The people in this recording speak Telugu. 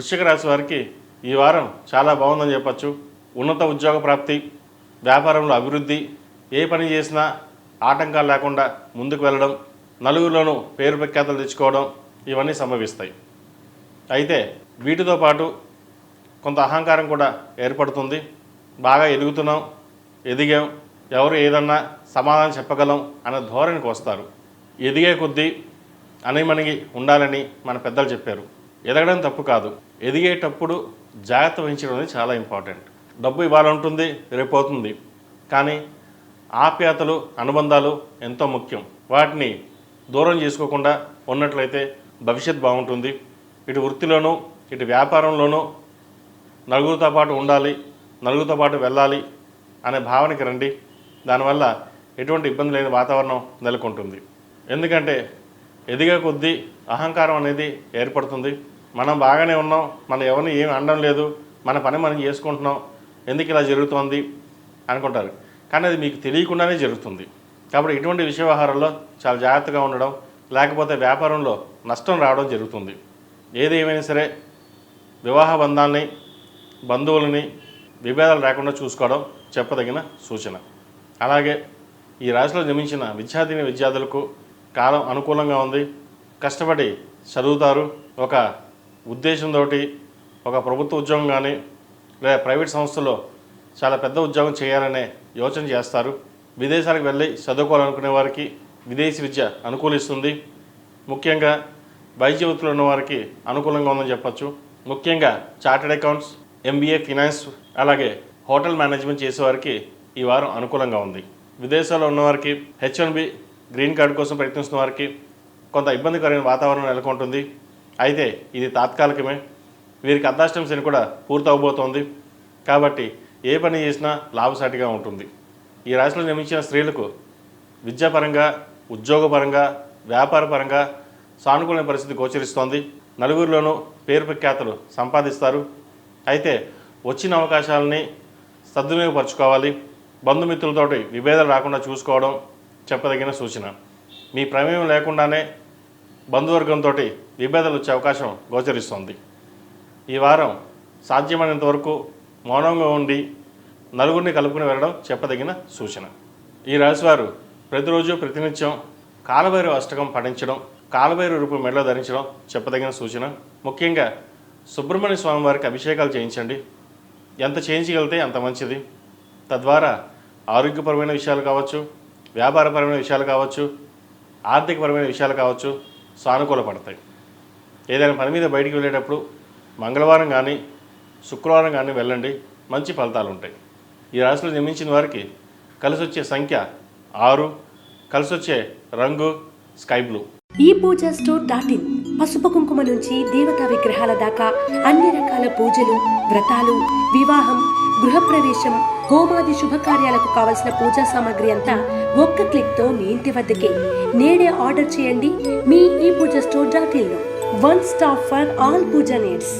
వృశ్చిక రాశి వారికి ఈ వారం చాలా బాగుందని చెప్పచ్చు. ఉన్నత ఉద్యోగ ప్రాప్తి, వ్యాపారంలో అభివృద్ధి, ఏ పని చేసినా ఆటంకాలు లేకుండా ముందుకు వెళ్ళడం, నలుగురిలోనూ పేరు ప్రఖ్యాతలు తెచ్చుకోవడం ఇవన్నీ సంభవిస్తాయి. అయితే వీటితో పాటు కొంత అహంకారం కూడా ఏర్పడుతుంది. బాగా ఎదుగుతున్నాం, ఎదిగాం, ఎవరు ఏదన్నా సమాధానం చెప్పగలం అనే ధోరణికి వస్తారు. ఎదిగే కొద్దీ అణిమణిగి ఉండాలని మన పెద్దలు చెప్పారు. ఎదగడం తప్పు కాదు, ఎదిగేటప్పుడు జాగ్రత్త వహించడం అనేది చాలా ఇంపార్టెంట్. డబ్బు ఇవాళ ఉంటుంది, రేపు పోతుంది, కానీ ఆప్యాయతలు, అనుబంధాలు ఎంతో ముఖ్యం. వాటిని దూరం చేసుకోకుండా ఉన్నట్లయితే భవిష్యత్ బాగుంటుంది. ఇటు వృత్తిలోనూ ఇటు వ్యాపారంలోనూ నలుగురితో పాటు ఉండాలి, నలుగురితో పాటు వెళ్ళాలి అనే భావనకి రండి. దానివల్ల ఎటువంటి ఇబ్బంది లేని వాతావరణం నెలకొంటుంది. ఎందుకంటే ఎదిగే కొద్దీ అహంకారం అనేది ఏర్పడుతుంది. మనం బాగానే ఉన్నాం, మనం ఎవరిని ఏమి అనడం లేదు, మన పని మనం చేసుకుంటున్నాం, ఎందుకు ఇలా జరుగుతోంది అనుకుంటారు. కానీ అది మీకు తెలియకుండానే జరుగుతుంది. కాబట్టి ఇటువంటి విషయ వ్యవహారాల్లో చాలా జాగ్రత్తగా ఉండడం, లేకపోతే వ్యాపారంలో నష్టం రావడం జరుగుతుంది. ఏది ఏమైనా సరే వివాహ బంధాన్ని, బంధువులని విభేదాలు రాకుండా చూసుకోవడం చెప్పదగిన సూచన. అలాగే ఈ రాశిలో జన్మించిన విద్యార్థులకు కాలం అనుకూలంగా ఉంది. కష్టపడి చదువుతారు. ఒక ఉద్దేశంతో ఒక ప్రభుత్వ ఉద్యోగం కానీ లేదా ప్రైవేట్ సంస్థలో చాలా పెద్ద ఉద్యోగం చేయాలనే యోచన చేస్తారు. విదేశాలకు వెళ్ళి చదువుకోవాలనుకునే వారికి విదేశీ విద్య అనుకూలిస్తుంది. ముఖ్యంగా వైద్య వృత్తిలో ఉన్న వారికి అనుకూలంగా ఉందని చెప్పచ్చు. ముఖ్యంగా చార్టెడ్ అకౌంట్స్, MBA ఫినాన్స్, అలాగే హోటల్ మేనేజ్మెంట్ చేసేవారికి ఈ వారం అనుకూలంగా ఉంది. విదేశాల్లో ఉన్నవారికి H1B గ్రీన్ కార్డు కోసం ప్రయత్నిస్తున్న వారికి కొంత ఇబ్బందికరమైన వాతావరణం నెలకొంటుంది. అయితే ఇది తాత్కాలికమే. వీరికి అర్ధాష్టమ శని కూడా పూర్తవబోతోంది. కాబట్టి ఏ పని చేసినా లాభసాటిగా ఉంటుంది. ఈ రాశిలో జన్మించిన స్త్రీలకు విద్యాపరంగా, ఉద్యోగపరంగా, వ్యాపారపరంగా సానుకూల పరిస్థితి గోచరిస్తోంది. నలుగురిలోనూ పేరు ప్రఖ్యాతలు సంపాదిస్తారు. అయితే వచ్చిన అవకాశాలని సద్వినియోగపరచుకోవాలి. బంధుమిత్రులతోటి విభేదాలు రాకుండా చూసుకోవడం చెప్పదగిన సూచన. మీ ప్రమేయం లేకుండానే బంధువర్గంతో విభేదాలు వచ్చే అవకాశం గోచరిస్తోంది. ఈ వారం సాధ్యమైనంత వరకు మౌనంగా ఉండి నలుగురిని కలుపుకుని వెళ్ళడం చెప్పదగిన సూచన. ఈ రాశివారు ప్రతిరోజు ప్రతినిత్యం కాలభైరవ అష్టకం పఠించడం, కాలభైరవ రూపం మెడలో ధరించడం చెప్పదగిన సూచన. ముఖ్యంగా సుబ్రహ్మణ్య స్వామి వారికి అభిషేకాలు చేయించండి. ఎంత చేయించగలిగితే అంత మంచిది. తద్వారా ఆరోగ్యపరమైన విషయాలు కావచ్చు, వ్యాపారపరమైన విషయాలు కావచ్చు, ఆర్థికపరమైన విషయాలు కావచ్చు సానుకూలపడతాయి. ఏదైనా పని మీద బయటికి వెళ్ళేటప్పుడు మంగళవారం కానీ శుక్రవారం కానీ వెళ్ళండి, మంచి ఫలితాలు ఉంటాయి. ఈ రాశిలో జన్మించిన వారికి కలిసి వచ్చే సంఖ్య 6, కలిసి వచ్చే రంగు స్కై బ్లూ. ePoojaStore.in పసుపు కుంకుమ నుంచి దేవతా విగ్రహాల దాకా అన్ని రకాల పూజలు, వ్రతాలు, వివాహం, గృహప్రవేశం, హోమాది శుభకార్యాలకు కావలసిన పూజా సామాగ్రి అంతా ఒక్క క్లిక్తో మీ ఇంటి వద్దకే. నేడే ఆర్డర్ చేయండి మీ ePoojaStore.in లో. One stop for all puja needs.